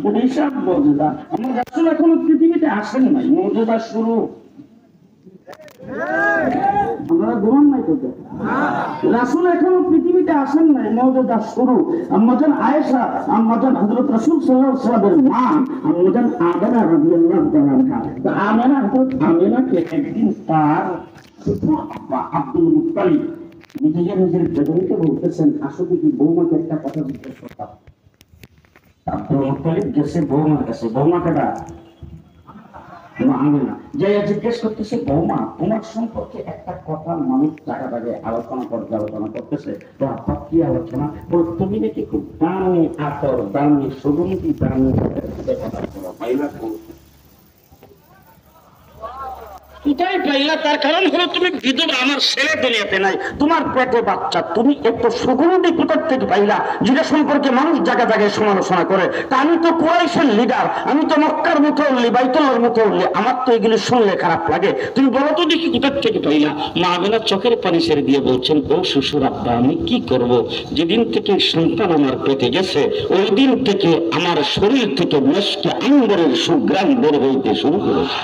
বিশাল মর্যাদা। আমার রাসূল এখনো পৃথিবীতে আসেন নাই, মর্যাদা শুরু। আপনারা গ্রহণ নাই করতে, রাসূল এখনো পৃথিবীতে আসেন নাই, মর্যাদা শুরু। আম্মাজান আয়েশা, আম্মাজান হযরত রাসূল সাল্লাল্লাহু আলাইহি ওয়াসাল্লামের মা আম্মাজান আমেনা রাদিয়াল্লাহু তাআলা আনহা। তো আমেনা, হযরত আমেনাকে একদিন তার শ্বশুর আব্বা আব্দুল মুত্তালিব নিজের বেদনীকে বলতেছেন, আসলে কি বৌমাকে একটা কথা জিজ্ঞেস করতাম। আব্দুল মুত্তালিব গেছে বৌমার কাছে, বৌমা কেডা? আমেনা। যাইয়া জিজ্ঞেস করতেছে, বৌমা তোমার সম্পর্কে একটা কথা মানুষ জায়গায় আলোচনা করতেছে। তো আব্বা কি আলোচনা? তুমি নাকি খুব দামি আতর, দামি সুগন্ধি, দামি কথা বলো, পাইলা? কোথায় পাইলা? তার কারণ হলো তুমি বিধবা, আমার ছেলে দুনিয়াতে নাই, তোমার পেটে বাচ্চা, তুমি একটু সুগন্ধি কোথা থেকে পাইলা যেটা সম্পর্কে মানুষ জায়গায় সমালোচনা করে? তা আমি তো কুরাইশের লিডার, আমি তো মক্কার মুতল্লি, বাইতুল্লাহর মুতল্লি, আমার তো এগুলো শুনলে খারাপ লাগে। তুমি বলো তো দেখি কোথা থেকে পাইলা? মা আমেনা চোখের পানি ছেড়ে দিয়ে বলছেন, ও শ্বশুর আব্বা, আমি কি করব? যেদিন থেকে সন্তান আমার পেটে গেছে ওই দিন থেকে আমার শরীর থেকে মেশকে আম্বরের সুঘ্রাণ বের হইতে শুরু করেছে।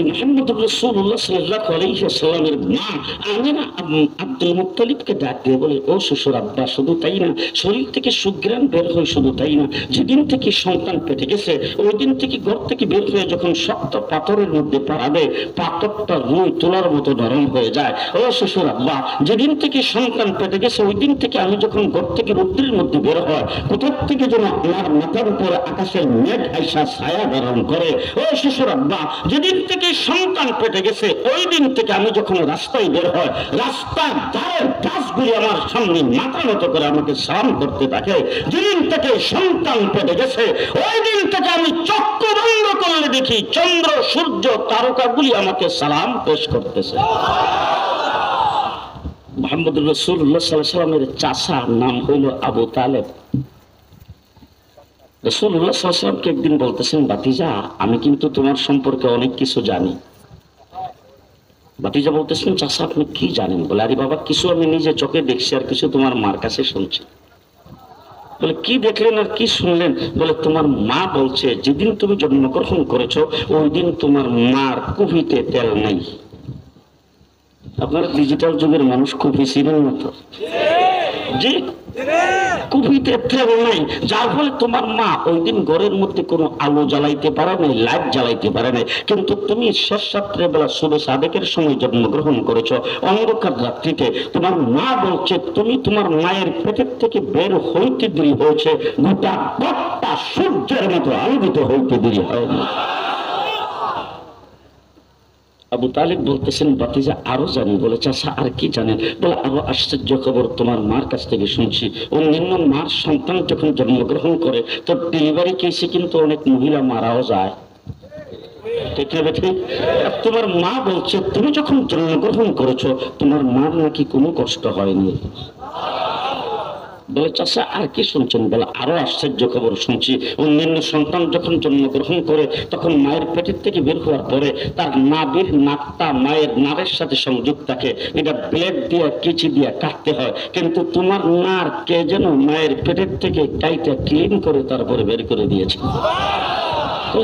মুহাম্মদুর রাসূলুল্লাহ সাল্লাল্লাহু আলাইহি ওয়াসাল্লামের মা আমেনা আব্দুল মুত্তালিবকে ডাক দিয়ে বলে, ও শ্বশুর আব্বা, শুধু তাই না, শরীর থেকে সুঘ্রাণ বের হয়, শুধু তাই না, যেদিন থেকে সন্তান পেটে গেছে ওই দিন থেকে ঘর থেকে বের হয়ে যখন শক্ত পাথরের মধ্যে পা দেয়, পাথরটা রুই তোলার মতো নরম হয়ে যায়। ও শ্বশুর আব্বা, যেদিন থেকে সন্তান পেটে গেছে ওই দিন থেকে আমি যখন ঘর থেকে রৌদ্রের মধ্যে বের হয়, কোথার থেকে যেন আমার মাথার উপরে আকাশের মেঘ আইসা ছায়া ধারণ করে। ও শ্বশুর আব্বা, যেদিন থেকে সন্তান পেটে গেছে ওই দিন থেকে আমি যখন রাস্তায় বের হয়, রাস্তার ধারের গাছগুলি আমার সামনে মাথা নত করে আমাকে সালাম করতে থাকে। যেদিন থেকে সন্তান পেটে গেছে ওই দিন থেকে আমি চক্ষু বন্ধ করলে দেখি চন্দ্র সূর্য তারকাগুলি আমাকে সালাম পেশ করতেছে। মুহাম্মদুর রাসূলুল্লাহ সাল্লাল্লাহু আলাইহি ওয়াসাল্লামের চাচার নাম হলো আবু তালেব। রাসূলুল্লাহ সাল্লাল্লাহু আলাইহি ওয়াসাল্লামকে একদিন বলতেছেন, ভাতিজা, আমি কিন্তু তোমার সম্পর্কে অনেক কিছু জানি। ভাতিজা বলতেছেন, চাচা আপনি কি জানেন? বলে, আরে বাবা, কিছু আমি নিজে চোখে দেখছি আর কিছু তোমার মার কাছে শুনছি। বলে, কি দেখলেন আর কি শুনলেন? বলে, তোমার মা বলছে যেদিন তুমি জন্মগ্রহণ করেছো ওই দিন তোমার মার কুফিতে তেল নাই। আপনারা ডিজিটাল যুগের মানুষ কুফি চিনেন না তো? জি, কুফিতে তেল নাই, যার ফলে তোমার মা ওই দিন ঘরের মধ্যে কোনো আলো জ্বালাইতে পারে নাই, লাইট জ্বালাইতে পারে নাই। কিন্তু তুমি শেষ রাত্রে বেলা সুবে সাদেকের সময় জন্মগ্রহণ করেছো, অন্ধকার রাত্রিতে। তোমার মা বলছে তুমি তোমার মায়ের পেটের থেকে বের হইতে দেরি হয়েছে, গোটা ঘরটা সূর্যের মতো আলোকিত হইতে দেরি হয়নি। আবু তালিব বলতেছেন, ভাতিজা আরো জানি। বলে, চাচা আর কি জানেন? বলে, আরো আশ্চর্য খবর তোমার মার কাছ থেকে শুনছি। অন্যান্য মার সন্তান যখন জন্মগ্রহণ করে তো ডেলিভারি কেসে কিন্তু অনেক মহিলা মারাও যায়, ঠিক না বেঠি? তোমার মা বলছে তুমি যখন জন্মগ্রহণ করেছো তোমার মার নাকি কোনো কষ্ট হয়নি। বলে, চাচা আর কি শুনছেন? বলে, আরো আশ্চর্য খবর শুনছি। অন্যান্য সন্তান যখন জন্মগ্রহণ করে তখন মায়ের পেটের থেকে বের হওয়ার পরে তার নাভির নাকটা মায়ের নারের সাথে সংযুক্ত থাকে, এটা ব্লেড দিয়ে কেচি দিয়ে কাটতে হয়। কিন্তু তোমার নার কে যেন মায়ের পেটের থেকে কাইটা ক্লিন করে তারপরে বের করে দিয়েছে।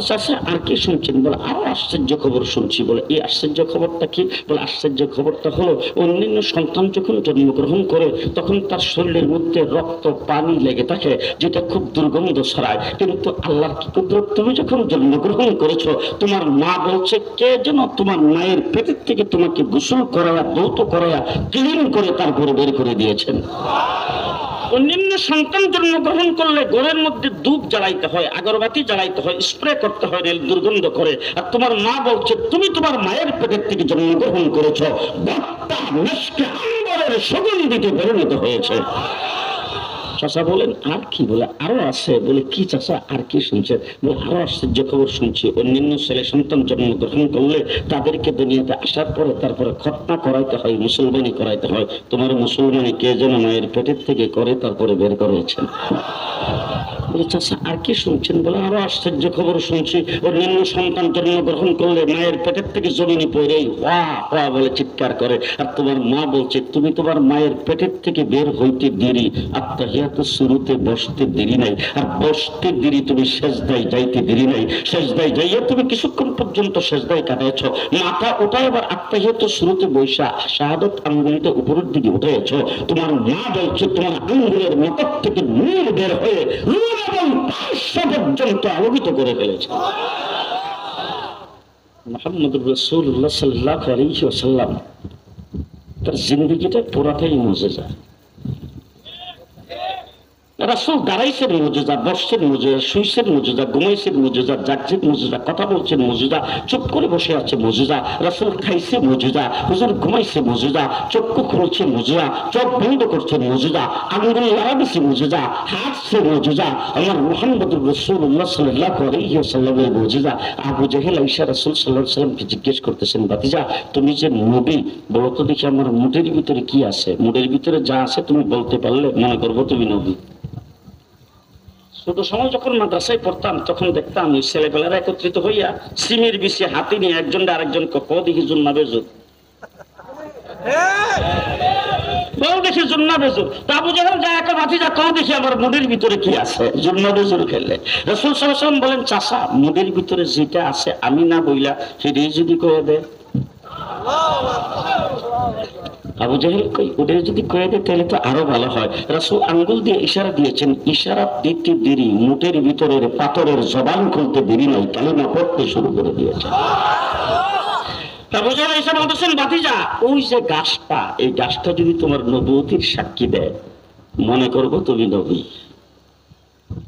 চাচা আর কি শুনছেন? বলে, আরো আশ্চর্য খবর শুনছি। বলে, এই আশ্চর্য খবরটা কি? বলে, আশ্চর্য খবরটা হলো অন্যান্য সন্তান যখন জন্মগ্রহণ করে তখন তার শরীরের মধ্যে রক্ত পানি লেগে থাকে, যেটা খুব দুর্গন্ধ ছড়ায়। কিন্তু আল্লাহর কি কুদরত, তুমি যখন জন্মগ্রহণ করেছো তোমার মা বলছে কে যেন তোমার মায়ের পেটের থেকে তোমাকে গোসল করায়া, দৌত করায়া, ক্লিন করে তারপরে বের করে দিয়েছেন। অন্যান্য সন্তান জন্মগ্রহণ করলে ঘরের মধ্যে ধূপ জ্বালাইতে হয়, আগরবাতি জ্বালাইতে হয়, স্প্রে করতে হয়, দুর্গন্ধ করে। আর তোমার মা বলছে তুমি তোমার মায়ের পেটের থেকে জন্মগ্রহণ করেছো, ঘরটা মেশকে আম্বরের সুগন্ধিতে পরিণত হয়েছে। চাচা বলেন, আর কি? বলে, আরো আছে। বলে, কি চাচা আর কি শুনছেন? বলে, আরো আশ্চর্য খবর শুনছি। অন্যান্য ছেলে সন্তান জন্মগ্রহণ করলে তাদেরকে দুনিয়াতে আসার পরে তারপরে খতনা করাইতে হয়, মুসলমানি করাইতে হয়। তোমার মুসলমানি কে যেন মায়ের পেটের থেকে করে তারপরে বের করেছেন। বলে, চাচা আর কি শুনছেন? বলে, আরো আশ্চর্য খবর শুনছি। অন্যান্য সন্তান জন্মগ্রহণ করলে মায়ের পেটের থেকে জমিনে পড়েই ওয়া ওয়া বলে চিৎকার করে। আর তোমার মা বলছে তুমি তোমার মায়ের পেটের থেকে বের হইতে দেরি, আত্তাহিয়াত তো শুরুতে বসতে দেরি নাই, আর বসতে দেরি তুমি সেজদায় যাইতে দেরি নাই, সেজদায় যাইয়া তুমি কিছুক্ষণ পর্যন্ত সেজদায় কাটাইছ, মাথা ওটা এবার আত্মাহিত শুরুতে বৈশা শাহাদত আঙ্গুলিটা উপরের দিকে উঠেছ, তোমার মা বলছে তোমার আঙ্গুলের মাথার থেকে নূর বের হয়ে নূর এবং পাঁচশো পর্যন্ত আলোকিত করে ফেলেছে। মুহাম্মদুর রাসূলুল্লাহ সাল্লাল্লাহু আলাইহি ওয়াসাল্লাম তার জিন্দেগিটা পুরাটাই মুজিজা। রাসূল দাঁড়াইছেন মুজিজা, বসছেন মুজিজা, শুইছেন মুজিজা, ঘুমাইছেন মুজিজা, জাগছেন মুজিজা, কথা বলছেন মুজিজা, চুপ করে বসে আছে মুজিজা। রাসূল খাইছে মুজিজা, হুজুর ঘুমাইছে মুজিজা, চক্ষু খুলছে মুজিজা, চোখ বন্ধ করছে মুজিজা, আঙ্গুল লাগাইছে মুজিজা, হাঁটছে মুজিজা। আমার মুহাম্মদুর রাসূলুল্লাহ সাল্লাল্লাহু আলাইহি ওয়াসাল্লামের মুজিজা। আবু জাহেল আয়েশা রাসূল সাল্লাল্লাহু আলাইহি ওয়াসাল্লামকে জিজ্ঞেস করতেছেন, ভাতিজা তুমি যে নবী, বলো তো দেখি আমার মুডের ভিতরে কি আছে, মুডের ভিতরে যা আছে তুমি বলতে পারলে মনে করবো তুমি নবী। ছোট সময় যখন মাদ্রাসায় পড়তাম তখন দেখতাম ওই ছেলেপেলারা একত্রিত হইয়া সিমের বিষে হাতে নিয়ে একজন আরেকজনকে দেখি জুন্না বেজুর, দেখি জুন্না বেজুর। আবু জাহেল যায় একটা ভাতিজা দেখি আমার মুডের ভিতরে কি আছে, জুন্না বেজুর খেললে। রাসূল সাল্লাল্লাহু আলাইহি ওয়াসাল্লাম বলেন, চাচা মুডের ভিতরে যেটা আছে আমি না বইলা সেটাই যদি কয়ে দেয়। আবু জাহেল কই ওটা যদি কয়ে দেয় তাহলে তো আরো ভালো হয়। রাসূল আঙ্গুল দিয়ে ইশারা দিয়েছেন, ইশারা দিতে দেরি, মুটের ভিতরের পাথরের জবান খুলতে দেরি নাই, কালিমা পড়তে শুরু করে দিয়েছেন। আবু জাহেল এসে বলতেছেন, ভাতিজা ওই যে গাছটা, এই গাছটা যদি তোমার নবুয়তির সাক্ষী দেয় মনে করবো তুমি নবী।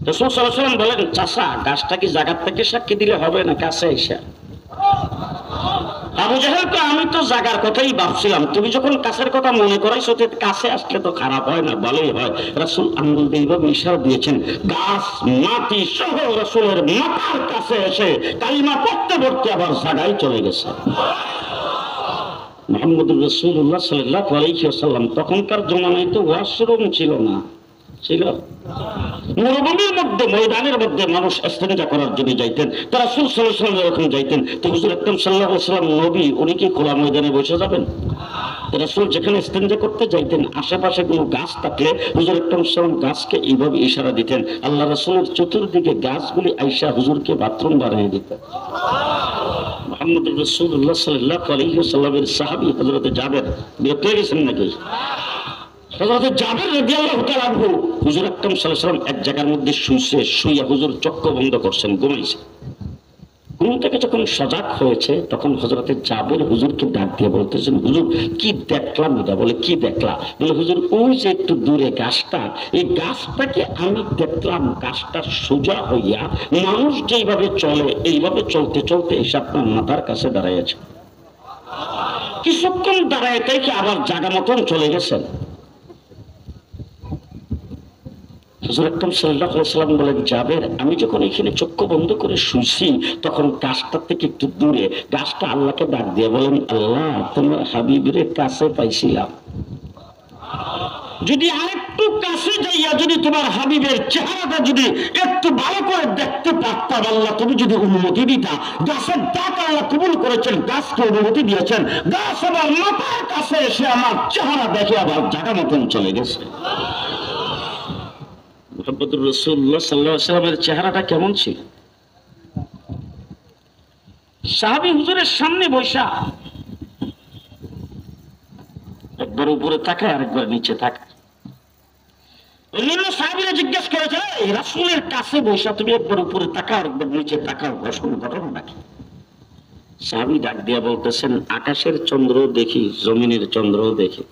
রাসূল সাল্লাল্লাহু আলাইহি ওয়াসাল্লাম বলেন, চাচা গাছটা কি জায়গা থেকে সাক্ষী দিলে হবে না কাছে এসে? আবু জাহেল তো আমি তো জাগার কথাই ভাবছিলাম, তুমি যখন কাছের কথা মনে করাইছো কাছে আসলে তো খারাপ হয় না, ভালোই হয়। রাসূল আঙ্গুল দিয়ে এইভাবে ইশারা দিয়েছেন, গাছ মাটি সহ রাসূলের মাথার কাছে এসে কালিমা পড়তে পড়তে আবার জায়গায় চলে গেছে। মুহাম্মদুর রাসূলুল্লাহ সাল্লাল্লাহু আলাইহি ওয়াসাল্লাম তখনকার জমানায় তো ওয়াশরুম ছিল না, ছিল মরুভূমির মধ্যে, ময়দানের মধ্যে মানুষ ইস্তেঞ্জা করার জন্য যাইতেন, তারা রাসূল সাল্লাল্লাহু আলাইহি ওয়াসাল্লাম এরকম যাইতেন। তো হুজুর আকরাম সাল্লাল্লাহু আলাইহি ওয়াসাল্লাম নবী, উনি কি খোলা ময়দানে বসে যাবেন? রাসূল যেখানে ইস্তেঞ্জা করতে যাইতেন আশেপাশে কোনো গাছ থাকলে হুজুর আকরাম সাল্লাল্লাহু আলাইহি ওয়াসাল্লাম গাছকে এইভাবে ইশারা দিতেন, আল্লাহ রাসূলের চতুর্দিকে গাছগুলি আয়েশা হুজুরকে বাথরুম বানিয়ে দিতেন। মুহাম্মদুর রাসূলুল্লাহ সাল্লাল্লাহু আলাইহি ওয়াসাল্লামের সাহাবী হযরত জাবের বিরক্ত হয়ে গেছেন নাকি? হযরত জাবের রাদিয়াল্লাহু তাআলা আনহু হুজুর আকরাম সাল্লাল্লাহু আলাইহি ওয়াসাল্লাম এক জায়গার মধ্যে শুইছে, শুইয়া হুজুর চক্ষু বন্ধ করছেন, ঘুমাইছে। ঘুম থেকে যখন সজাগ হয়েছে তখন হযরত জাবের হুজুরকে ডাক দিয়ে বলতেছেন, হুজুর কি দেখলাম? এটা বলে কি দেখলা? বলে হুজুর ওই যে একটু দূরে গাছটা, এই গাছটাকে আমি দেখলাম, গাছটা সোজা হইয়া মানুষ যেইভাবে চলে এইভাবে চলতে চলতে এসে আপনার মাথার কাছে দাঁড়াইয়াছে। কিছুক্ষণ দাঁড়ায় থেকে আবার জায়গা মতন চলে গেছেন। হুজুর আকরাম সাল্লাল্লাহু আলাইহি ওয়াসাল্লাম বলেন, জাবের আমি যখন এখানে চক্ষু বন্ধ করে শুইছি তখন গাছটা থেকে একটু দূরে গাছটা আল্লাহকে ডাক দিয়ে বলেন, আল্লাহ তোমার হাবিবের কাছে পাইছিলাম, যদি আরেকটু কাছে যাইয়া যদি তোমার হাবিবের চেহারাটা যদি একটু ভালো করে দেখতে পারতাম, আল্লাহ তুমি যদি অনুমতি দিতা। গাছের ডাক আল্লাহ কবুল করেছেন, গাছকে অনুমতি দিয়েছেন, গাছ আমার মাথার কাছে এসে আমার চেহারা দেখে আবার জায়গা মতন চলে গেছে। মুহাম্মদুর রাসূলুল্লাহ সাল্লাল্লাহু আলাইহি ওয়াসাল্লামের চেহারাটা কেমন ছিল? সাহাবী হুজুরের সামনে বসা একবার উপরে তাকায় আরেকবার নিচে তাকায়। অন্যান্য সাহাবীরা জিজ্ঞেস করেছে, রাসূলের কাছে বসা তুমি একবার উপরে তাকাও আরেকবার নিচে তাকাও, ঘটনা নাকি? সাহাবী ডাক দিয়া বলতেছেন, আকাশের চন্দ্র দেখি, জমিনের চন্দ্র দেখি।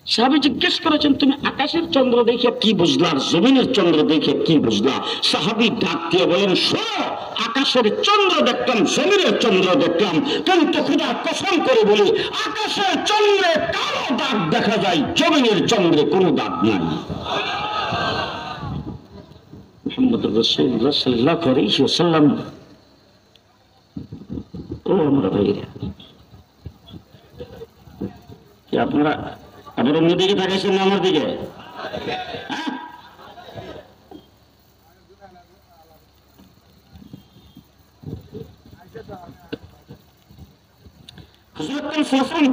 সাহাবী জিজ্ঞেস করেছেন, তুমি আকাশের চন্দ্র দেখে কি বুঝলা, জমিনের চন্দ্র দেখে কি বুঝলা? সাহাবী ডাক দিয়ে বলেন, শোনো, আকাশের চন্দ্র দেখলাম, জমিনের চন্দ্র দেখলাম, কিন্তু খোদার কসম করে বলি আকাশের চন্দ্রে কালো দাগ দেখা যায়, জমিনের চন্দ্রে কোনো দাগ নাই। মুহাম্মদুর রাসূলুল্লাহ সাল্লাল্লাহু আলাইহি ওয়াসাল্লাম, ও আমরা ভাইরা, কি আপনারা আবার অন্য দিকে তাকাইছেন না আমার দিকে?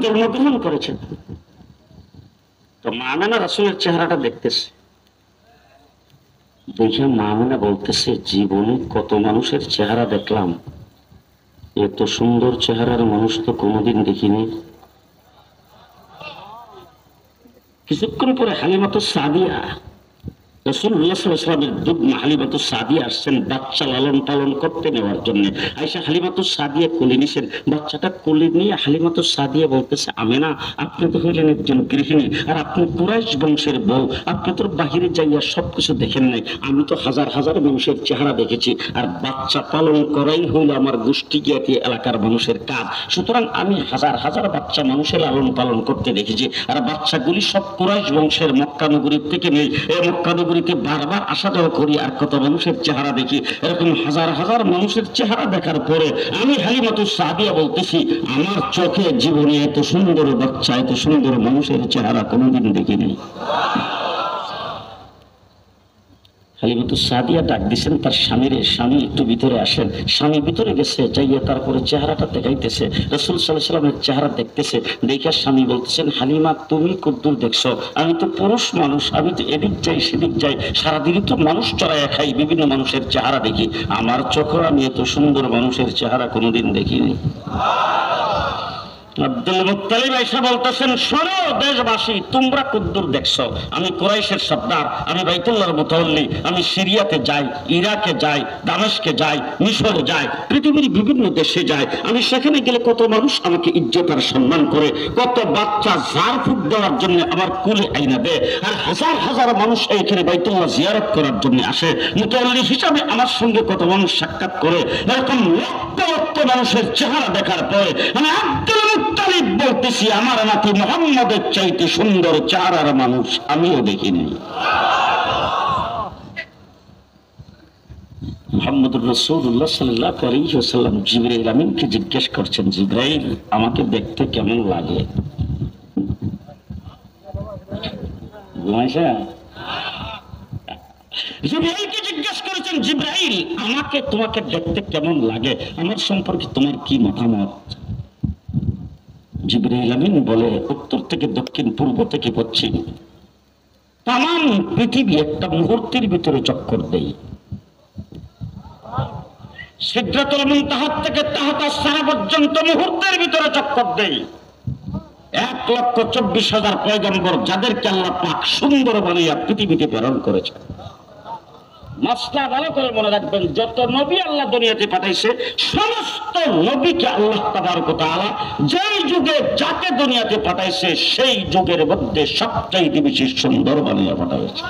জন্মগ্রহণ করেছেন, তো মা আমেনা রাসূলের চেহারাটা দেখতেছে, দেখে মা আমেনা বলতেছে, জীবনে কত মানুষের চেহারা দেখলাম, এত সুন্দর চেহারার মানুষ তো কোনোদিন দেখিনি। কিছুক্ষণ পরে হালিমাতুস সাদিয়া, রাসূলুল্লাহ সাল্লাল্লাহু আলাইহি ওয়াসাল্লামের দুধমা হালিমাতুস সাদিয়া আসছেন বাচ্চা লালন পালন করতে নেওয়ার জন্য। আয়েশা হালিমাতুস সাদিয়া কোলে নিছেন, বাচ্চাটা কোলে নিয়ে হালিমাতুস সাদিয়া বলতেছে, আমেনা আপনি তো হইলেন একজন গৃহিণী, আর আপনি কুরাইশ বংশের বউ, আপনি তো বাহিরে যাইয়া সবকিছু দেখেন নাই, আমি তো হাজার হাজার মানুষের চেহারা দেখেছি, আর বাচ্চা পালন করাই হইল আমার গোষ্ঠী জ্ঞাতি এলাকার মানুষের কাজ। সুতরাং আমি হাজার হাজার বাচ্চা মানুষের লালন পালন করতে দেখেছি, আর বাচ্চাগুলি সব কুরাইশ বংশের মক্কা নগরীর থেকে নেই। এই মক্কা নগরীতে বারবার আসা যাওয়া করি, আর কত মানুষের চেহারা দেখি। এরকম হাজার হাজার মানুষের চেহারা দেখার পরে আমি হালিমাতুস সাদিয়া বলতেছি, আমার চোখে জীবনে এত সুন্দর বাচ্চা, এত সুন্দর মানুষের চেহারা কোনোদিন দেখিনি। হালিমাতুস সাদিয়া ডাক দিছেন তার স্বামীর, স্বামী একটু ভিতরে আসেন। স্বামী ভিতরে গেছে, যাইয়া তারপরে চেহারাটা দেখাইতেছে, রাসূল সাল্লাল্লাহু আলাইহি ওয়াসাল্লামের চেহারা দেখতেছে। দেখে স্বামী বলতেছেন, হালিমা তুমি কদ্দুর দেখছো? আমি তো পুরুষ মানুষ, আমি তো এদিক যাই সেদিক যাই, সারাদিনই তো মানুষ চড়াইয়া খাই, বিভিন্ন মানুষের চেহারা দেখি, আমার চোখে আমি এত সুন্দর মানুষের চেহারা কোনোদিন দেখিনি। আব্দুল মুত্তালিব এসে বলতেছেন, শোনো দেশবাসী, তোমরা কদ্দুর দেখছো? আমি কুরাইশের সর্দার, আমি বাইতুল্লাহর মুতাওয়াল্লি, আমি সিরিয়াতে যাই, ইরাকে যাই, দামেস্কে যাই, মিশরে যাই, পৃথিবীর বিভিন্ন দেশে যাই। আমি সেখানে গেলে কত মানুষ আমাকে ইজ্জত আর সম্মান করে, কত বাচ্চা ঝাড় ফুঁক দেওয়ার জন্য আমার কুলে আইনা দেয়, আর হাজার হাজার মানুষ এইখানে বাইতুল্লাহ জিয়ারত করার জন্য আসে। মুতাওয়াল্লি হিসাবে আমার সঙ্গে কত মানুষ সাক্ষাৎ করে। এরকম লক্ষ লক্ষ মানুষের চেহারা দেখার পরে আমি আব্দুল মুত্তালিব বলতেছি, আমার নাতি মুহাম্মদের চাইতে সুন্দর চেহারার মানুষ আমিও দেখিনি। মুহাম্মদুর রাসূলুল্লাহ সাল্লাল্লাহু আলাইহি ওয়াসাল্লাম জিবরাইল আমিনকে জিজ্ঞেস করছেন, জিবরাইল আমাকে দেখতে কেমন লাগে? ঘুমাইছে? জিবরাইলকে জিজ্ঞেস করেছেন, জিবরাইল আমাকে তোমাকে দেখতে কেমন লাগে, আমার সম্পর্কে তোমার কি মতামত? জিবরাইল আমিন বলে, উত্তর থেকে দক্ষিণ, পূর্ব থেকে পশ্চিম তাম পৃথিবী একটা মুহূর্তের ভিতরে চক্কর দেয়। সিদরাতুল মুনতাহা থেকে তাহতাস সারা পর্যন্ত মুহূর্তের ভিতরে চক্কর দেয়। 1,24,000 পয়গম্বর যাদেরকে আল্লাহ পাক সুন্দর বানিয়ে পৃথিবীতে প্রেরণ করেছে। মাসলা ভালো করে মনে রাখবেন, যত নবী আল্লাহ দুনিয়াতে পাঠাইছে সমস্ত নবীকে আল্লাহ তাবারক ওয়া তাআলা যেই যুগে যাকে দুনিয়াতে পাঠাইছে সেই যুগের মধ্যে সবচেয়ে বেশি সুন্দর বানিয়ে পাঠাইছে।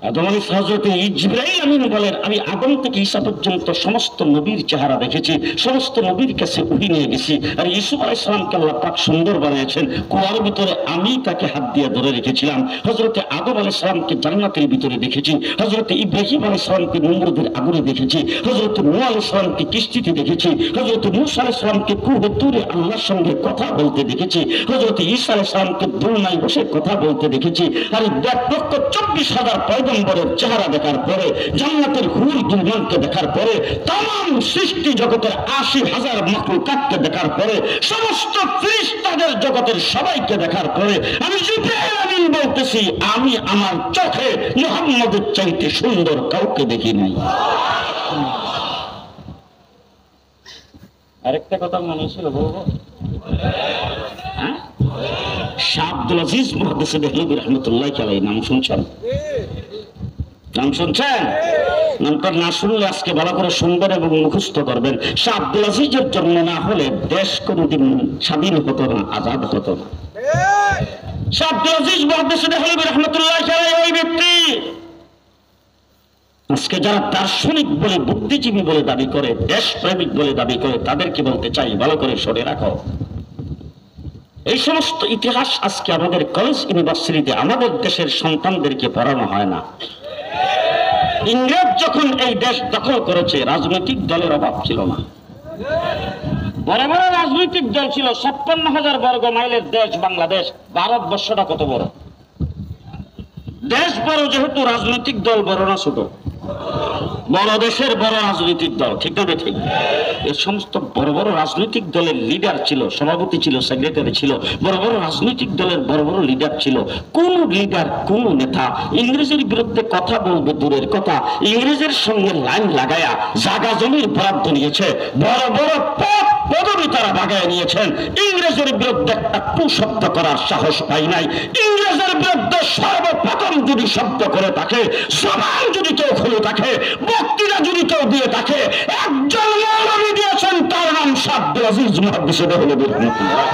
আদম আলাইহিস হযরত জিবরাইল আমিন বলেন, আমি আদম থেকে ঈসা পর্যন্ত সমস্ত নবীর চেহারা দেখেছি, সমস্ত নবীর কাছে উহি নিয়ে গেছি। আর ইউসুফ আলাইহিস সালামকে আল্লাহ পাক সুন্দর বানিয়েছেন, কুয়ার ভিতরে আমি তাকে হাত দিয়ে ধরে রেখেছিলাম। হযরত আদম আলাইহিস সালামকে জান্নাতের ভিতরে দেখেছি, হযরত ইব্রাহিম আলাইহিস সালামকে নমরুদের আগুনে দেখেছি, হযরত নূহ আলাইহিস সালামকে কিস্তিতে দেখেছি, হযরত মূসা আলাইহিস সালামকে কুহে তুরে আল্লাহর সঙ্গে কথা বলতে দেখেছি, হযরত ঈসা আলাইহিস সালামকে দোলনায় বসে কথা বলতে দেখেছি। আর 1,24,000 পয়গম্বরের চেহারা দেখার পরে, জান্নাতের হুর গিলমানকে দেখার পরে, তাম সৃষ্টি জগতের 80,000 মাখলুকাতকে দেখার পরে, সমস্ত ফেরেশতাদের জগতের সবাইকে দেখার পরে আমি জিবরাইল আমিন বলতেছি, আমি আমার চোখে মুহাম্মদের চাইতে সুন্দর কাউকে দেখি নাই। আরেকটা কথা মনে ছিল বলবো, হ্যাঁ? শাহ আব্দুল আজিজ মুহাদ্দিস দেহলভী রাহমাতুল্লাহি আলাইহি নাম শুনছেন? নাম শুনছেন? নামটা না শুনলে আজকে ভালো করে শুনবেন এবং মুখস্থ করবেন। শাহ আব্দুল আজিজের জন্ম না হলে দেশ কোনদিন স্বাধীন হতো না, আজাদ হতো না। শাহ আব্দুল আজিজ মুহাদ্দিস দেহলভী রাহমাতুল্লাহি আলাইহি ওই ব্যক্তি আজকে যারা দার্শনিক বলে, বুদ্ধিজীবী বলে দাবি করে, দেশপ্রেমিক বলে দাবি করে, তাদেরকে বলতে চাই ভালো করে সরে রাখো। এই সমস্ত ইতিহাস আজকে আমাদের কলেজ ইউনিভার্সিটিতে আমাদের দেশের সন্তানদেরকে পড়ানো হয় না। ইংরেজ যখন এই দেশ দখল করেছে রাজনৈতিক দলের অভাব ছিল না, বড় বড় রাজনৈতিক দল ছিল। 56,000 বর্গ মাইলের দেশ বাংলাদেশ। ভারতবর্ষটা কত বড় দেশ, বড় যেহেতু রাজনৈতিক দল বড় না ছোট? বড় দেশের বড় রাজনৈতিক দল, ঠিক না ঠিক? এই সমস্ত বড় বড় রাজনৈতিক দলের লিডার ছিল, সভাপতি ছিল, সেক্রেটারি ছিল, বড় বড় রাজনৈতিক দলের বড় বড় লিডার ছিল। কোন লিডার, কোন নেতা ইংরেজের বিরুদ্ধে কথা বলবে দূরের কথা, ইংরেজের সঙ্গে লাইন লাগায়া জায়গা জমির বরাদ্দ নিয়েছে, বড় বড় পদ পদবি তারা বাগায় নিয়েছেন। ইংরেজের বিরুদ্ধে একটা টু শব্দ করার সাহস পাই নাই। ইংরেজের বিরুদ্ধে সর্বপ্রথম যদি শব্দ করে থাকে, জবান যদি কেউ খুলে থাকে, বক্তৃতা যদি কেউ দিয়ে থাকে, একজন মৌলবী দিয়েছেন, তার নাম শাহ আব্দুল আজিজ মুহাদ্দিস দেহলভী রাহমাতুল্লাহ।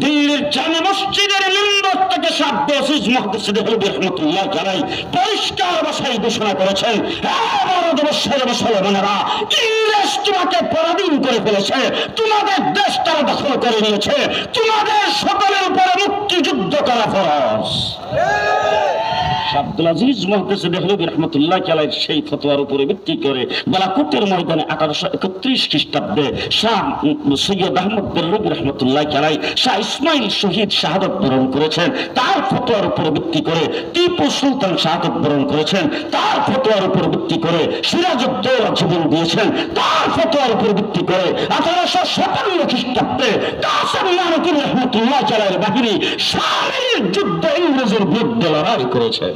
দিল্লির জামে মসজিদের মিম্বর থেকে শাহ আব্দুল আজিজ মুহাদ্দিস দেহলভী রাহমাতুল্লাহ জানাই পরিষ্কার ভাষায় ঘোষণা করেছেন, ভারতবর্ষের মুসলমানেরা, ইংরেজ তোমাকে পরাধীন করে ফেলেছে, তোমাদের দেশ তারা দখল করে নিয়েছে, তোমাদের সকলের উপরে মুক্তিযুদ্ধ করা ফরজ। আব্দুল আজিজ মুহাদ্দিস দেহলভী রাহমাতুল্লাহ আলাইহির সেই ফতোয়ার উপরে ভিত্তি করে বালাকোটের ময়দানে 1831 খ্রিস্টাব্দে শাহ সৈয়দ আহমদ দেহলভী রাহমাতুল্লাহ আলাইহি শাহ ইসমাইল শহীদ শাহাদাত বরণ করেছেন। তার ফতোয়ার উপরে ভিত্তি করে টিপু সুলতান শাহাদাত বরণ করেছেন। তার ফতোয়ার উপরে ভিত্তি করে সিরাজউদ্দৌলা জীবন দিয়েছেন। তার ফতোয়ার উপরে ভিত্তি করে 1857 খ্রিস্টাব্দে কাসেম নানকি রাহমাতুল্লাহ আলাইহির বাহিনী শামের যুদ্ধে ইংরেজের বিরুদ্ধে লড়াই করেছেন।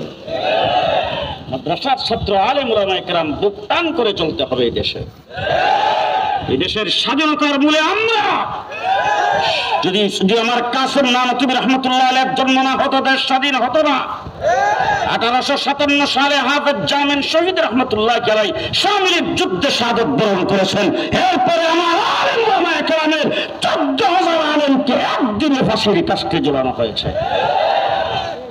মাদ্রাসার ছাত্র আলেম উলামায়ে কেরাম বুক টান করে চলতে হবে এই দেশে। এই দেশের স্বাধীনতার মূলে আমরা, যদি আমার কাসেম নানকি রাহমাতুল্লাহ আলাইহির জন্ম না হতো, দেশ স্বাধীন হতো না। 1857 সালে হাফেজ জামিন শহীদ রাহমাতুল্লাহ আলাইহি শামিলের যুদ্ধে শাহাদাত বরণ করেছেন। এরপরে আমার আলেম উলামায়ে কেরামের 14,000 আলেমকে একদিনে ফাঁসির কাস্টে ঝোলানো হয়েছে।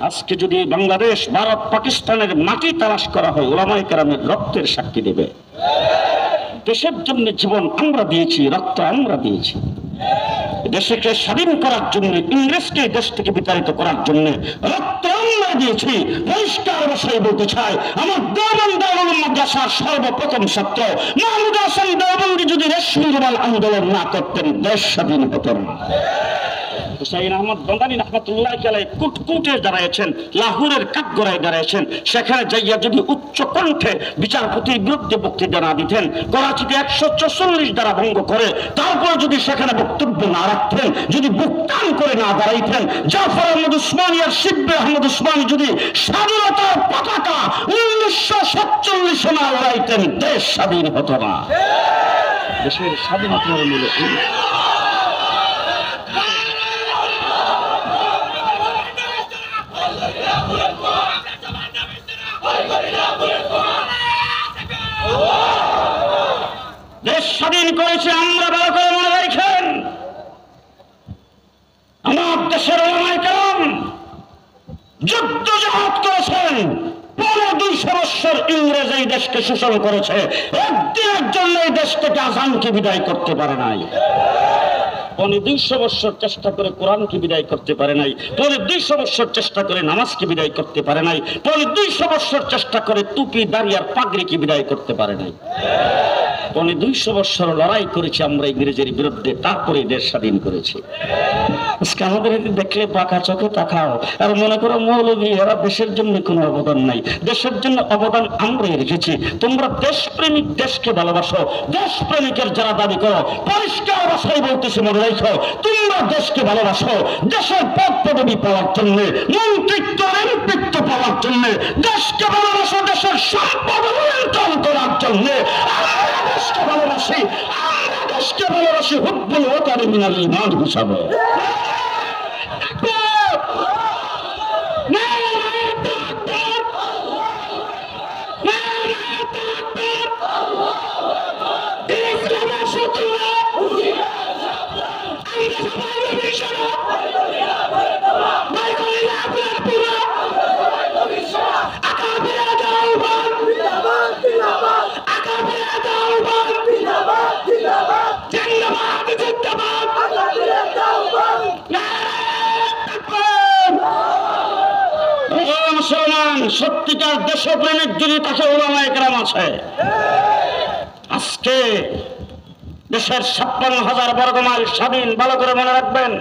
আজকে যদি বাংলাদেশ, ভারত, পাকিস্তানের মাটি তালাশ করা হয়, উলামায়ে কেরামের রক্তের সাক্ষী দেবে। দেশের জন্য জীবন আমরা দিয়েছি, রক্ত আমরা দিয়েছি। দেশকে স্বাধীন করার জন্য, ইংরেজকে দেশ থেকে বিতাড়িত করার জন্য রক্ত আমরা দিয়েছি। পরিষ্কার ভাষায় বলতে চাই, আমার দেওবন্দ মাদ্রাসার সর্বপ্রথম ছাত্র মাহমুদ হাসান দেওবন্দি যদি রেশমি রুমাল আন্দোলন না করতেন, দেশ স্বাধীন হতো না। হুসাইন আহমদ বান্দানী রাহমাতুল্লাহ আলাইহি কুটকুটে দাঁড়াইছেন, লাহোরের কাঠগড়ায় দাঁড়াইছেন। সেখানে যাইয়া যদি উচ্চ কণ্ঠে বিচারপতির বিরুদ্ধে বক্তৃতা না দিতেন, করাচিতে 144 দ্বারা ভঙ্গ করে তারপর যদি সেখানে বক্তব্য না রাখতেন, যদি বুক টান করে না দাঁড়াইতেন, জাফর আহমদ উসমানী আর শিববে আহমদ উসমানী যদি স্বাধীনতার পতাকা 1947 না উড়াইতেন, দেশ স্বাধীন হতো না। দেশের স্বাধীনতার মূলে দেশ স্বাধীন করেছে আমরা, ভালো করে মনে রাখেন। আমার দেশের উলামায়ে কেরাম যুদ্ধ জাহাদ করেছেন, 250 বছর ইংরেজ এই দেশকে শোষণ করেছে, একদিনের জন্য এই দেশ থেকে আযানকে বিদায় করতে পারে নাই। 250 বছর চেষ্টা করে কোরআনকে বিদায় করতে পারে নাই, 250 বছর চেষ্টা করে নামাজকে বিদায় করতে পারে নাই, 250 বছর চেষ্টা করে টুপি দাড়ি আর পাগড়িকে বিদায় করতে পারে নাই। 250 বছর লড়াই করেছি আমরা ইংরেজের বিরুদ্ধে, তারপরে দেশ স্বাধীন করেছি। আজকে আমাদের দেখলে পাকা চোখে তাকাও আর মনে করো মৌলবী এরা দেশের জন্য কোনো অবদান নাই। দেশের জন্য অবদান আমরাই রেখেছি। তোমরা দেশপ্রেমিক, দেশকে ভালোবাসো, দেশপ্রেমিকের যারা দাবি করো, পরিষ্কার ভাষায় বলতেছি মনে রাখো, তোমরা দেশকে ভালোবাসো, দেশের পদ পদবি পাওয়ার জন্য, মন্ত্রিত্ব এমপিত্ব পাওয়ার জন্য, দেশকে ভালোবাসো, দেশের সম্পদ লুণ্ঠন করার জন্য। দেশকে ভালোবাসি, আমরা দেশকে ভালোবাসি হুব্বুল ওয়াতানি মিনাল ঈমান হিসাবে। সত্যিকার দেশপ্রেমিক যদি তাকে ওলামায়ে কেরাম আছে। আজকে দেশের 56,000 বর্গ মাইল স্বাধীন, ভালো করে মনে রাখবেন।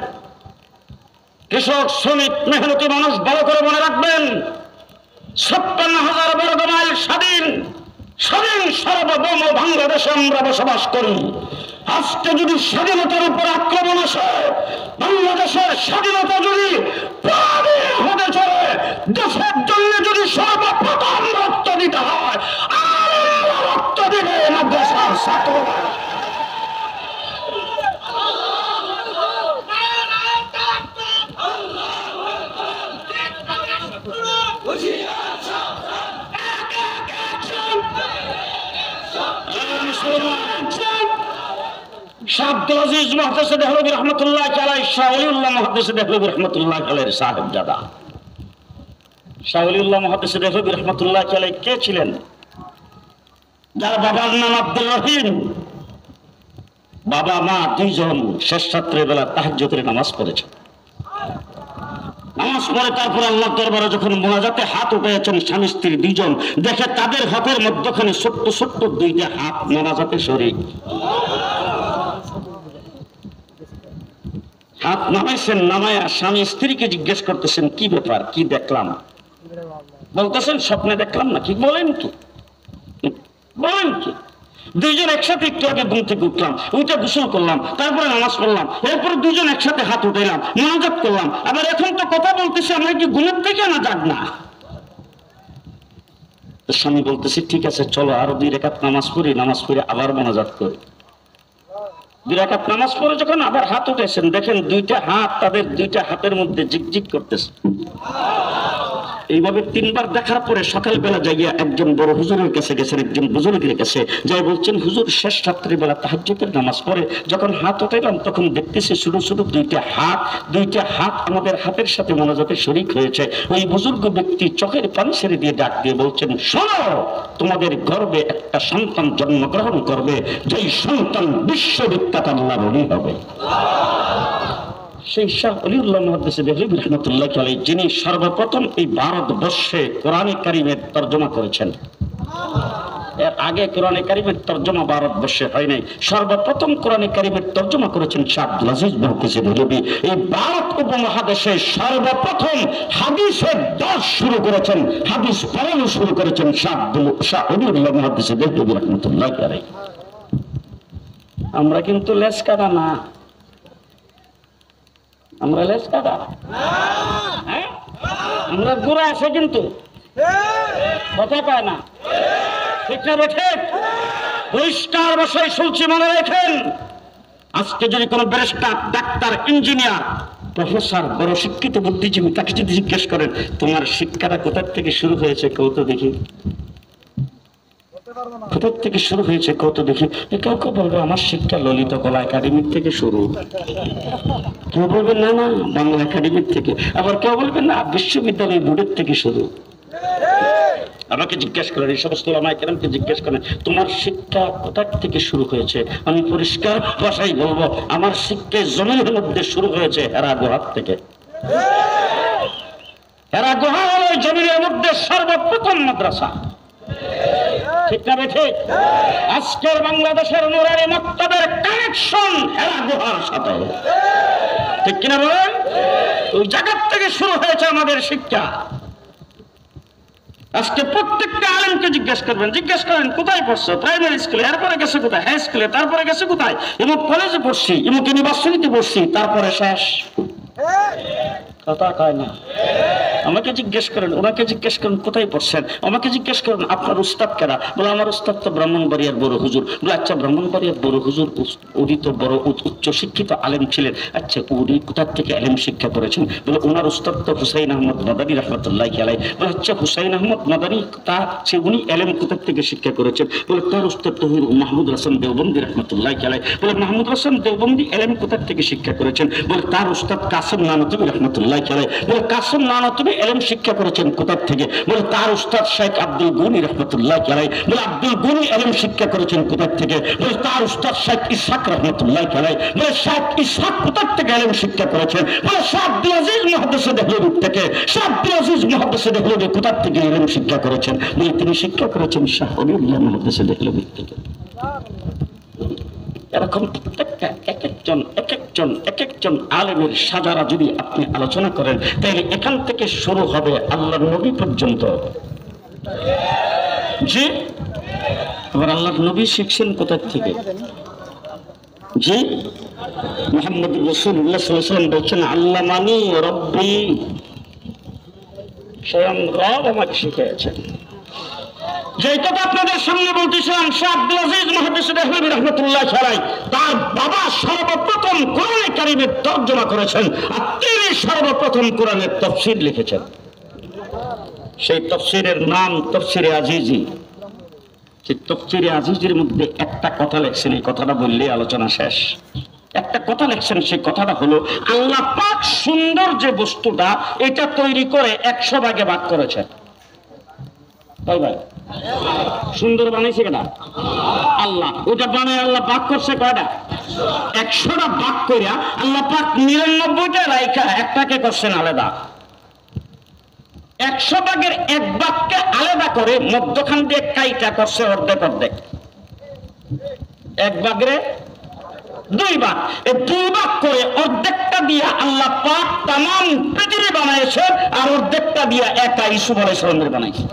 কৃষক, শ্রমিক, মেহনতি মানুষ, ভালো করে মনে রাখবেন। 56,000 বর্গ মাইল স্বাধীন সার্বভৌম বাংলাদেশে আমরা বসবাস করি। আজকে যদি স্বাধীনতার উপর আক্রমণ আসে, বাংলাদেশের স্বাধীনতা যদি হতে চলে, দেশের জন্য যদি সর্বপ্রথম রক্ত দিতে হয়, আর রক্ত দিবে মাদ্রাসার ছাত্ররা। শাহ আব্দুল আজিজ মুহাদ্দিস দেহলভী রাহমাতুল্লাহ আলাইহি, শাহ ওলিউল্লাহ মুহাদ্দিস দেহলভী রাহমাতুল্লাহ আলাইহির সাহেবজাদা। শাহ ওলিউল্লাহ মুহাদ্দিস দেহলভী রাহমাতুল্লাহ আলাইহি কে ছিলেন? যার বাবার নাম আব্দুল রহিম। বাবা মা দুইজন শেষ রাত্রের বেলা তাহাজ্জুদের নামাজ পড়েছেন। নামাজ পড়ে তারপর আল্লাহর দরবারে যখন মোনাজাতে হাত উঠাইছেন স্বামী স্ত্রী দুইজন, দেখে তাদের হাতের মধ্যখানে ছোট্ট ছোট্ট দুইটা হাত মোনাজাতে শরীক। হাত নামাইছেন, নামায়া স্বামী স্ত্রীকে জিজ্ঞেস করতেছেন কি ব্যাপার, কি দেখলাম? বলতেছেন স্বপ্নে দেখলাম না। কি বলেন? কি বলেন? কি দুইজন একসাথে একটু আগে ঘুম থেকে উঠলাম, ওইটা গোসল করলাম, তারপরে নামাজ পড়লাম, এরপরে দুইজন একসাথে হাত উঠাইলাম, মোনাজাত করলাম, আবার এখন তো কথা বলতেছি, আমরা কি ঘুমের থেকে না জাগ না? স্বামী বলতেছি ঠিক আছে চলো আরো 2 রাকাত নামাজ পড়ি, নামাজ পড়ে আবার মোনাজাত করি। 2 রাকাত নামাজ পড়ে যখন আবার হাত উঠেছেন, দেখেন দুইটা হাত, তাদের দুইটা হাতের মধ্যে জিগজিগ করতেছে। এইভাবে 3 বার দেখার পরে সকালবেলা যাইয়া একজন বড় হুজুরের কাছে গেছেন, একজন বুজুর্গের কাছে যাই বলছেন হুজুর শেষ রাত্রিবেলা তাহাজ্জুদের নামাজ পড়ে যখন হাত উঠাইলাম তখন দেখতেছি শুধু শুধু দুইটা হাত আমাদের হাতের সাথে মোনাজাতে শরীক হয়েছে। ওই বুজুর্গ ব্যক্তি চোখের পানি ছেড়ে দিয়ে ডাক দিয়ে বলছেন, শোনো, তোমাদের গর্ভে একটা সন্তান জন্মগ্রহণ করবে, যেই সন্তান বিশ্ববিখ্যাত আল্লাহর ওলি হবে। সেই শাহ ওলিউল্লাহ মুহাদ্দিস দেহলভী রাহমাতুল্লাহ আলাইহি যিনি সর্বপ্রথম এই ভারতবর্ষে কোরআনে কারিমের তরজমা করেছেন। এর আগে কোরআনে কারিমের তরজমা ভারতবর্ষে হয় নাই। সর্বপ্রথম কোরআনে কারিমের তরজমা করেছেন শাহ আব্দুল আজিজ মুহাদ্দিস দেহলভী। এই ভারত উপমহাদেশে সর্বপ্রথম হাদিসের দর্শ শুরু করেছেন, হাদিস পড়ানো শুরু করেছেন শাহ ওলিউল্লাহ মুহাদ্দিস দেহলভী রাহমাতুল্লাহ আলাইহি। আমরা কিন্তু লেজ কাটা না, আমরা লেজ কাটা, আমরা গোড়া আছে কিন্তু কথা পায় না। ঠিক না বেঠে? পরিষ্কার ভাষায় শুনছি, মনে রেখেন। আজকে যদি কোনো ব্যারিস্টার, ডাক্তার, ইঞ্জিনিয়ার, প্রফেসর, বড় শিক্ষিত বুদ্ধিজীবী, তাকে যদি জিজ্ঞেস করেন তোমার শিক্ষাটা কোথা থেকে শুরু হয়েছে কেউ তো দেখি, কোথা থেকে শুরু হয়েছে কেউ তো দেখি। কেউ কেউ বলবে আমার শিক্ষা ললিত কলা একাডেমি থেকে শুরু, কেউ বলবেন না না বাংলা একাডেমির থেকে, আবার কেউ বলবেন না বিশ্ববিদ্যালয় বোর্ডের থেকে শুরু। আমাকে জিজ্ঞেস করেন, এই সমস্ত ওলামায়ে কেরামকে জিজ্ঞেস করেন তোমার শিক্ষা কোথা থেকে শুরু হয়েছে, আমি পরিষ্কার ভাষায় বলবো আমার শিক্ষা জমিনের মধ্যে শুরু হয়েছে হেরা গুহার থেকে। হেরা গুহা হলো জমিনের মধ্যে সর্বপ্রথম মাদ্রাসা। ঠিক না ঠিক? আজকের বাংলাদেশের নুরানি মাকতাবের কানেকশন হেরা গুহার সাথে, ঠিক কিনা বলেন? ওই জায়গা থেকে শুরু হয়েছে আমাদের শিক্ষা। আজকে প্রত্যেকটা আলেমকে জিজ্ঞেস করেন কোথায় পড়ছো, প্রাইমারি স্কুলে, এরপরে গেছে কোথায়, হাই স্কুলে, তারপরে গেছে কোথায়, এমুক কলেজে পড়ছি, এমুক ইউনিভার্সিটিতে পড়ছি, তারপরে শেষ। কথা কয় না। আমাকে জিজ্ঞেস করেন, ওনাকে জিজ্ঞেস করেন কোথায় পড়ছেন, আমাকে জিজ্ঞেস করেন আপনার উস্তাদ কেনা, বলে আমার উস্তাদ তো ব্রাহ্মণবাড়িয়ার বড় হুজুর। বলে আচ্ছা ব্রাহ্মণবাড়িয়ার বড় হুজুর, উনি তো বড় উচ্চ শিক্ষিত আলেম ছিলেন, আচ্ছা উনি কোথার থেকে আলেম শিক্ষা করেছেন? বলে ওনার উস্তাদ তো হুসাইন আহমদ মাদানী রহমতুল্লাহ আলাইহি। বলে আচ্ছা হুসাইন আহমদ মাদানী উনি আলেম কোথার থেকে শিক্ষা করেছেন? বলে তার উস্তাদ তো মাহমুদ হাসান দেওবন্দি রহমতুল্লাহ আলাইহি। বলে মাহমুদ হাসান দেওবন্দি আলেম কোথার থেকে শিক্ষা করেছেন? বলে তার উস্তাদ কাসেম নানতুবি রহমতুল্লাহ আলাইহি। বলে কাসেম নানতুবি আলেম শিক্ষা করেছেন কোথার থেকে? বলে তার উস্তাদ শেখ আব্দুল গনি রহমতুল্লাহ আলাইহি। বলে আব্দুল গনি আলেম শিক্ষা করেছেন কোথার থেকে? বলে তার উস্তাদ শেখ ইসহাক রহমতুল্লাহ আলাইহি। বলে শেখ ইসহাক কোথার থেকে আলেম শিক্ষা করেছেন? বলে শাহ আব্দুল আজিজ মুহাদ্দিস মুহাদ্দিসে দেহলভী থেকে। শাহ আব্দুল আজিজ মুহাদ্দিসে দেহলভী কোথা থেকে ইলম শিক্ষা করেছেন? তিনি শিক্ষা করেছেন শাহ ওলিউল্লাহ মুহাদ্দিসে দেহলভী থেকে। এরকম প্রত্যেকটা এক একজন আলেমের সাজারা যদি আপনি আলোচনা করেন, তাহলে এখান থেকে শুরু হবে আল্লাহর নবী পর্যন্ত। জি, আবার আল্লাহর নবী শিখছেন কোথা থেকে? জি, মুহাম্মদ রাসূলুল্লাহ সাল্লাল্লাহু আলাইহি ওয়াসাল্লাম বলছেন, আল্লামানি রব্বি, স্বয়ং রব আমাকে শিখিয়েছেন। যে কথা আপনাদের সামনে বলতেছিলাম, শাহ আব্দুল আজিজ মুহাদ্দিস দেহলভী রাহমাতুল্লাহ আলাইহি তার বাবা সর্বপ্রথম কোরআনে কারীমের তর্জমা করেছেন, আর তিনি সর্বপ্রথম কোরআনের তাফসীর লিখেছেন। সেই তাফসীরের নাম তাফসীরে আজিজি। সেই তাফসীরে আজিজির মধ্যে একটা কথা লেখছেন, এই কথাটা বললেই আলোচনা শেষ। একটা কথা লেখছেন, সেই কথাটা হলো আল্লাহ পাক সুন্দর যে বস্তুটা এটা তৈরি করে 100 ভাগে ভাগ করেছেন। তাই ভাই, সুন্দর বানাইছে কেনা? আল্লাহ। ওটা বানায় আল্লাহ ভাগ করছে কয়টা? 100টা ভাগ করিয়া আল্লাহ পাক 99টা রাইখা একটাকে করছেন আলাদা। 100 ভাগের 1 ভাগকে আলাদা করে মধ্যখান দিয়ে কাইটা করছে অর্ধেক অর্ধেক। 1 ভাগের 2 ভাগ, এই 2 ভাগ করে অর্ধেকটা দিয়া আল্লাহ পাক তামাম পৃথিবী বানাইছে, আর অর্ধেকটা দিয়া একা ইউসুফ আলাইহিস সালামের বানাইছে।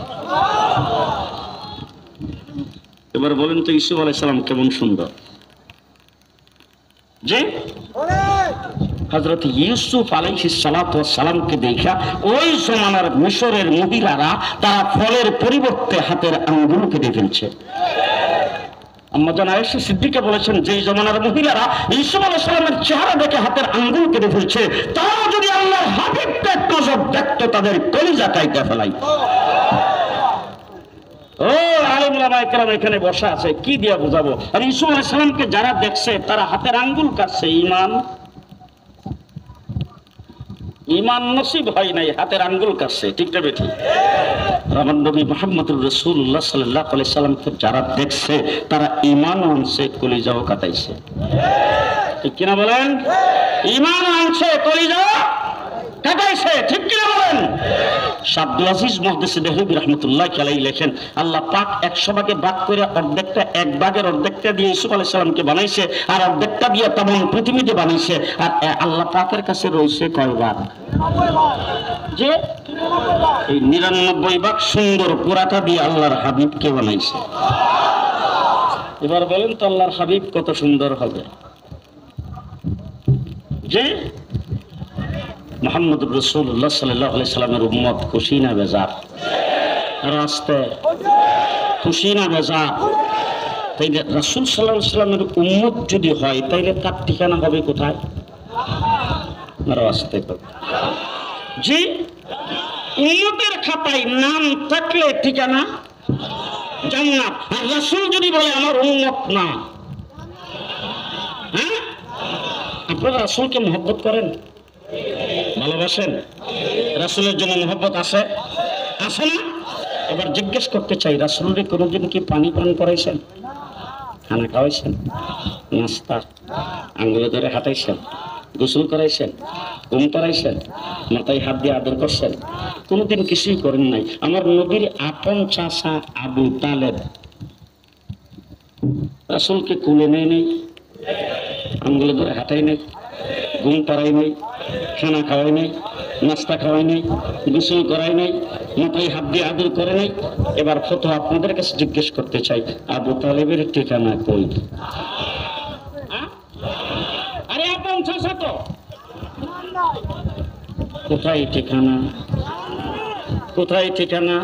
এবার বলেন তো ইউসুফ আলাইহিস সালাম কেমন সুন্দর? জি, হযরত ইউসুফ আলাইহিস সালাতু ওয়াস সালামকে দেখা ওই জমানার মিশরের মহিলারা তারা ফলের পরিবর্তে হাতের আঙ্গুল কেটে ফেলছে। আম্মা জান আয়েশা সিদ্দিকা বলেছেন, যে জমানার মহিলারা ইউসুফ আলাইহিস সালামের চেহারা দেখে হাতের আঙ্গুল কেটে ফেলছে, তারা যদি আল্লাহর হাবিবকে এক নজর দেখতো, তাদের কলিজা কাইটা ফেলাই। ও আলেম ওলামা কেরাম এখানে বসা আছে, কি দিয়া বুঝাবো? আর ইউসুফ আলাইহিস সালামকে যারা দেখছে তারা হাতের আঙ্গুল কাটছে। ঈমান নসিব হয় নাই, হাতের আঙ্গুল কাটছে। ঠিক না বেঠিক? আমার নবী মুহাম্মদুর রাসূলুল্লাহ সাল্লাল্লাহু আলাইহি সাল্লামকে যারা দেখছে তারা ঈমান আনছে, কলিজাও কাটাইছে। ঠিক কিনা বলেন? ঈমান আনছে, কলিজাও কাটাইছে। ঠিক কিনা বলেন? শাহ আব্দুল আজিজ মুহাদ্দিস দেহলভী রাহমাতুল্লাহ আলাইহি লেখেন, আল্লাহ পাক 100 ভাগে ভাগ করে অর্ধেকটা 1 ভাগের অর্ধেকটা দিয়ে ইউসুফ আলাইহিস সালামকে বানাইছে, আর অর্ধেকটা দিয়ে তামাম পৃথিবীতে বানাইছে। আর আল্লাহ পাকের কাছে রইছে কয় ভাগ? যে এই 99 ভাগ সুন্দর পুরাটা দিয়ে আল্লাহর হাবিবকে বানাইছে। এবার বলেন তো আল্লাহর হাবিব কত সুন্দর হবে? যে মুহাম্মদুর রাসূলুল্লাহ সাল্লাল্লাহু আলাইহি সাল্লামের উম্মত খুশি না বেজার? রাস্তে খুশি না বেজার? তাইলে রাসূল সাল্লাল্লাহু আলাইহি সাল্লামের উম্মত যদি হয়, তাইলে তার ঠিকানা হবে কোথায়? রাস্তে। জি, উম্মতের খাতায় নাম থাকলে ঠিকানা জান্নাত। আর রাসূল যদি বলে আমার উম্মত না, হ্যাঁ, আপনারা রাসূলকে মহব্বত করেন, ভালোবাসেন? রাসূলের জন্য মহব্বত আছে? আছে না? এবার জিজ্ঞেস করতে চাই, রাসূলকে কোনোদিন কি পানি পান করাইছেন? খানা খাওয়াইছেন? নাস্তা আঙ্গুলে ধরে হাঁটাইছেন? গোসল করাইছেন? ঘুম করাইছেন? মাথায় হাত দিয়ে আদর করছেন? কোনোদিন কিছুই করেন নাই। আমার নবীর আপন চাচা আবু তালেব রাসূলকে কুলে নেয় নাই, আঙ্গুলে ধরে হাঁটাই নাই, ঘুম পাড়াই নাই, খানা খাওয়াই নাই, নাস্তা খাওয়াই নাই, গোসল করাই নাই, মাথায় হাত দিয়ে আদর করে নাই। এবার ফতোয়া আপনাদের কাছে জিজ্ঞেস করতে চাই, আবু তালেবের ঠিকানা কই? আরে আপন চাচা তো, কোথায় ঠিকানা? কোথায় ঠিকানা?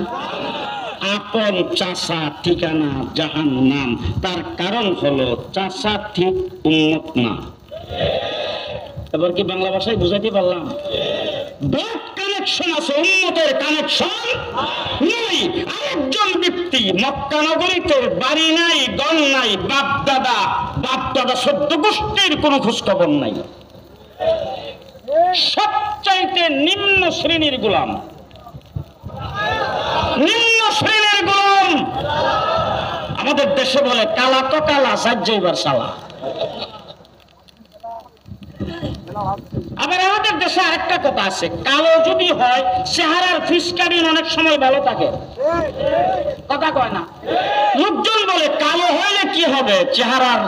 আপন চাচা ঠিকানা জাহান্নাম। তার কারণ হলো চাচা ঠিক উম্মত না। এবার কি বাংলা ভাষায় বুঝাইতে পারলাম? ব্যাড কানেকশন আছে, উম্মতের কানেকশন নেই। আরেকজন ব্যক্তি মক্কা নগরীতে বাড়ি নাই, গণ নাই, বাপ দাদা 14 গোষ্ঠীর কোনো খোঁজ খবর নাই, সবচাইতে নিম্ন শ্রেণীর গোলাম, নিম্ন শ্রেণীর গোলাম। আমাদের দেশে বলে কালা তো কালা, সাজ্জাইবার সালা। আবার আমাদের দেশে আরেকটা কথা আছে, কালো যদি হয় চেহারার ফিসকারিন অনেক সময় ভালো থাকে, কথা কয় না? লোকজন বলে কালো হইলে কি হবে, চেহারার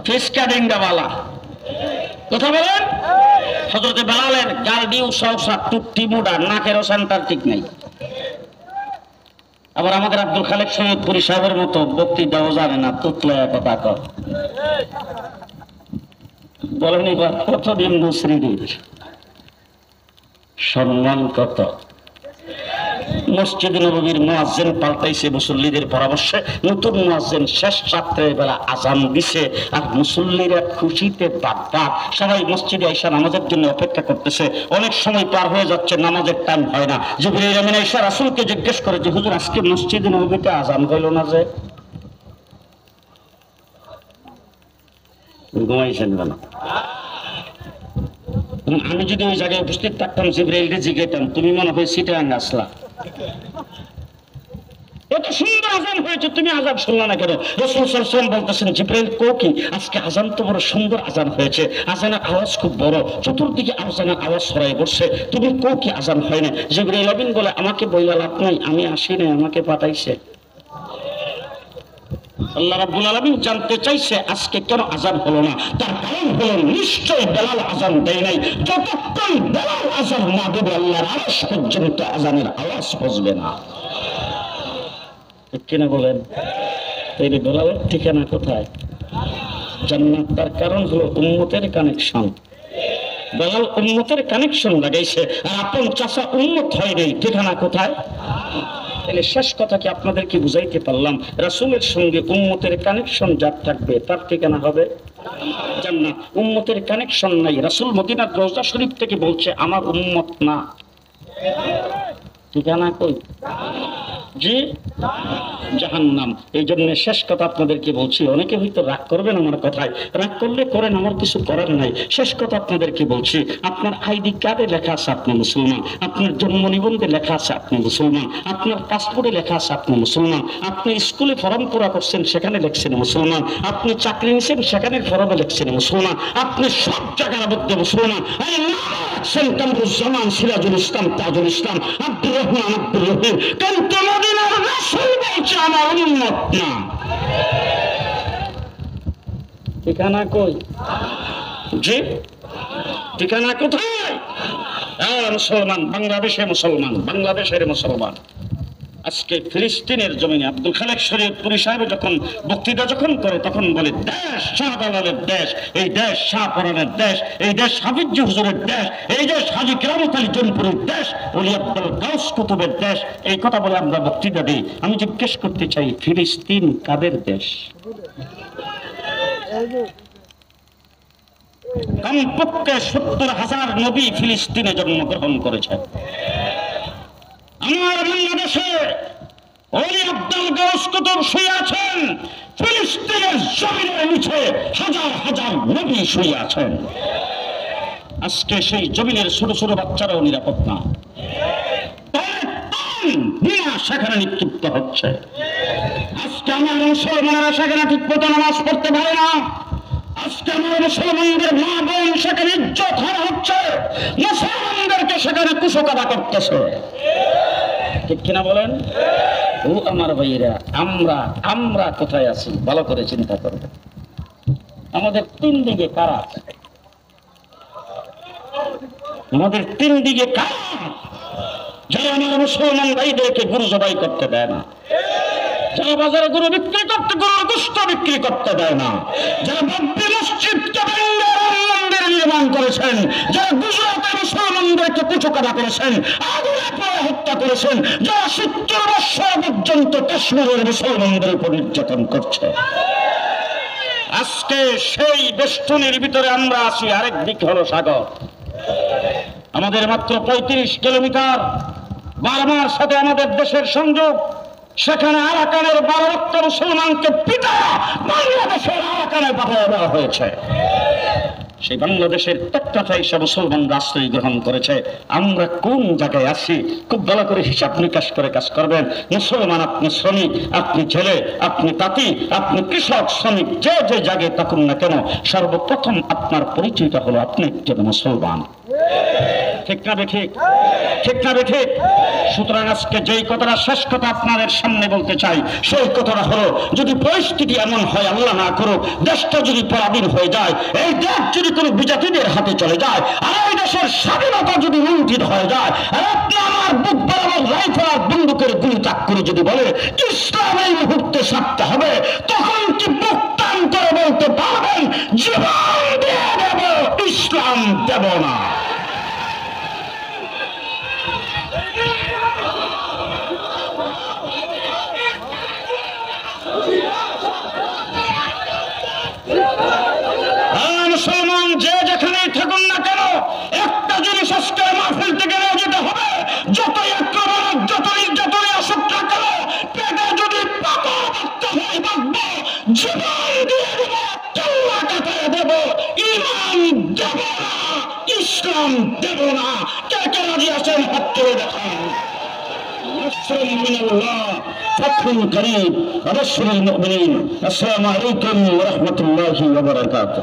ফিসকারিনটা ভালো। কথা বলেন? হযরতে বেলালের গালডিউ সওসা টুকটি মুডা নাকেরও সেন্টার ঠিক নাই। আবার আমাদের আব্দুল খালেক সৈয়দপুরী সাহেবের মতো বক্তৃতাও জানে না, তুতলায় কথা কর। বলেন এবার কত নিম্ন শ্রেণীর সম্মান কত। মসজিদে নববীর মুয়াজ্জিন পাল্টাইছে মুসল্লিদের পরামর্শে, নতুন মুয়াজ্জিন শেষ রাত্রে বেলা আজান দিছে, আর মুসল্লিরা খুশিতে বাগবাগ, সবাই মসজিদে আইসা নামাজের জন্য অপেক্ষা করতেছে। অনেক সময় পার হয়ে যাচ্ছে, নামাজের টাইম হয় না। জিবরাইল আমিন আইসা রাসূলকে জিজ্ঞেস করে যে হুজুর আজকে মসজিদে নববীতে আজান হইল না যে? ঘুমাইছেন কেন? আমি যদি ওই জায়গায় উপস্থিত থাকতাম, জিবরাইলকে জিজ্ঞাসতাম তুমি মনে হয় সিটাং আসলা, এত সুন্দর আজান হয়েছে তুমি আজান শুনলা না কেন? রাসূল সাল্লাল্লাহু আলাইহি ওয়াসাল্লাম বলতেছেন জিবরাইল কো কি আজকে আজান তো বড় সুন্দর আজান হয়েছে, আজানের আওয়াজ খুব বড়, চতুর্দিকে আজানের আওয়াজ ছড়াই পড়ছে, তুমি কো কি আজান হয় না? জিবরাইল আমিন বলে আমাকে বইলা লাভ নাই, আমি আসি নাই, আমাকে পাঠাইছে। আল্লাহ রাব্বুল আলামিন জানতে চাইছে আজকে কেন আজান হলো না, তার কারণ হলো নিশ্চয় বেলাল আজান দেয় নাই। যতক্ষণ বেলাল আজান না দেবে আল্লাহর আরশ পর্যন্ত আজানের আওয়াজ পৌঁছবে না। ঠিক কিনা বলেন? এই বেলালের ঠিকানা কোথায়? জান্নাত। তার কারণ হলো উম্মতের কানেকশন। বেলাল উম্মতের কানেকশন লাগাইছে, আর আপন চাচা উম্মত হয় নাই, ঠিকানা কোথায়? তাহলে শেষ কথা কি আপনাদেরকে বুঝাইতে পারলাম, রাসূলের সঙ্গে উম্মতের কানেকশন যার থাকবে তার ঠিকানা হবে জান্নাত। উম্মতের কানেকশন নাই, রাসূল মদিনার রওজা শরীফ থেকে বলছে আমার উম্মত না, ঠিকানা কই? জি জাহান্নাম। এই জন্য শেষ কথা আপনাদেরকে বলছি, অনেকে হয়তো রাগ করবেন আমার কথায়, রাগ করলে করেন, আমার কিছু করার নাই। শেষ কথা আপনাদেরকে বলছি, আপনার আইডি কার্ডে লেখা আছে আপনি মুসলমান, আপনার জন্ম নিবন্ধে লেখা আছে আপনি মুসলমান, আপনার পাসপোর্টে লেখা আছে আপনি মুসলমান, আপনি স্কুলে ফর্ম পুরা করছেন সেখানে লিখছেন মুসলমান, আপনি চাকরি নিয়েছেন সেখানে ফর্মে লিখছেন মুসলমান, আপনি সব জায়গার মধ্যে মুসলমান। কামরুজ্জামান, সিরাজুল ইসলাম, তাজুল ইসলাম, আব্দুর রহমান, আব্দুর রহিম, কিন্তু মদিনার রাসূল বলছে আমার উম্মত না। ঠিকানা কই? জি ঠিকানা কোথায়? মুসলমান, বাংলাদেশে মুসলমান, বাংলাদেশের মুসলমান। আজকে ফিলিস্তিনের জমিনে আব্দুল খালেক শরীয়তপুরী সাহেব যখন বক্তৃতা যখন করে তখন বলে দেশ শাহজালালের দেশ, এই দেশ শাহপরানের দেশ, এই দেশ হাফিজ হুজুরের দেশ, এই দেশ হাজী কেরামত আলী জৌনপুরের দেশ, ওলি আব্দুল গাউস কুতুবের দেশ। এই কথা বলে আমরা বক্তৃতা দিই। আমি জিজ্ঞেস করতে চাই ফিলিস্তিন কাদের দেশ? কমপক্ষে ৭০,০০০ নবী ফিলিস্তিনে জন্মগ্রহণ করেছেন। আমার বাংলাদেশে ওলি আব্দুল গাউস কুতুব শুয়ে আছেন, ফিলিস্তিনের জমিনের নিচে হাজার হাজার নবী শুয়ে আছেন। আজকে সেই জমিনের ছোট ছোট বাচ্চারাও নিরাপদ না, সেখানে নিক্ষিপ্ত হচ্ছে। আজকে আমার মুসলমানেরা সেখানে ঠিক মতো নামাজ পড়তে পারে না। আজকে আমার মুসলমানদের মা বোন সেখানে ইজ্জত হারা হচ্ছে, মুসলমানদেরকে সেখানে কুশকাদা করতেছে। ঠিক কিনা বলেন? ও আমার ভাইয়েরা, আমরা কোথায় আছি ভালো করে চিন্তা করবেন। আমাদের তিন দিকে কারা আছে? আমাদের তিন দিকে কারা যারা আমার মুসলমান ভাইদেরকে গরু জবাই করতে দেয় না, যারা বাজারে গরু বিক্রি করতে, গরুর গোশত বিক্রি করতে দেয় না, যারা বাবরি মসজিদকে মন্দির নির্মাণ করেছেন, যারা গুজরাটে মুসলমানদেরকে কুচকাদা করেছেন, আগুনে পুড়ে হত্যা করেছেন, যারা ৭০ বছর পর্যন্ত কাশ্মীরের মুসলমানদের উপর নির্যাতন করছে। আজকে সেই বেষ্টনীর ভিতরে আমরা আছি, আরেক দিক হলো সাগর। আমাদের মাত্র ৩৫ কিলোমিটার বার্মার সাথে আমাদের দেশের সংযোগ। সেখানে আরাকানের ১২ লক্ষ মুসলমানকে পিটা বাংলাদেশের আরাকানে পাঠিয়ে দেওয়া হয়েছে। সেই বাংলাদেশের তত্ত্বাথায়ী সে মুসলমান রাষ্ট্রই গ্রহণ করেছে। আমরা কোন জায়গায় আছি খুব ভালো করে হিসাব নিকাশ করে কাজ করবেন। মুসলমান আপনি শ্রমিক, আপনি ছেলে, আপনি তাঁতি, আপনি কৃষক, শ্রমিক, যে যে জায়গায় থাকুন না কেন, সর্বপ্রথম আপনার পরিচয়টা হলো আপনি একজন মুসলমান। ঠিক না ঠিক? ঠিক না ঠিক? সুতরাং আজকে যেই কথাটা শেষ কথা আপনাদের সামনে বলতে চাই, সেই কথাটা হলো, যদি পরিস্থিতি এমন হয়, আল্লাহ না করুক, দেশটা যদি পরাধীন হয়ে যায়, এই দেশ যদি কোনো বিজাতিদের হাতে চলে যায়, আর এই দেশের স্বাধীনতা যদি লুণ্ঠিত হয়ে যায়, আর আপনি আমার বুক বরাবর রাইফেল আর বন্দুকের গুলি তাক করে যদি বলে ইসলাম এই মুহূর্তে সারতে হবে, তখন কি বুক টান করে বলতে পারবেন জীবন দিয়ে দেব, ইসলাম দেব না? মুসলমান যে যেখানেই থাকুন না কেন, একটা জিনিস আজকে মাহফিল থেকে নিয়ে যেতে হবে, যতই আক্রমণ, যত নির্যাতনে আসুক না কেন, পেটে যদি পাথর বাঁধতে হয় বাঁধবো, জীবন দিয়ে দেব, চল্লা কাটায় দেব, ইমান দেব না, ইসলাম দেব না। কে কে রাজি আছেন হাত তুলে দেখান। نصر من الله فتح قريب وبشر المؤمنين السلام عليكم ورحمة الله وبركاته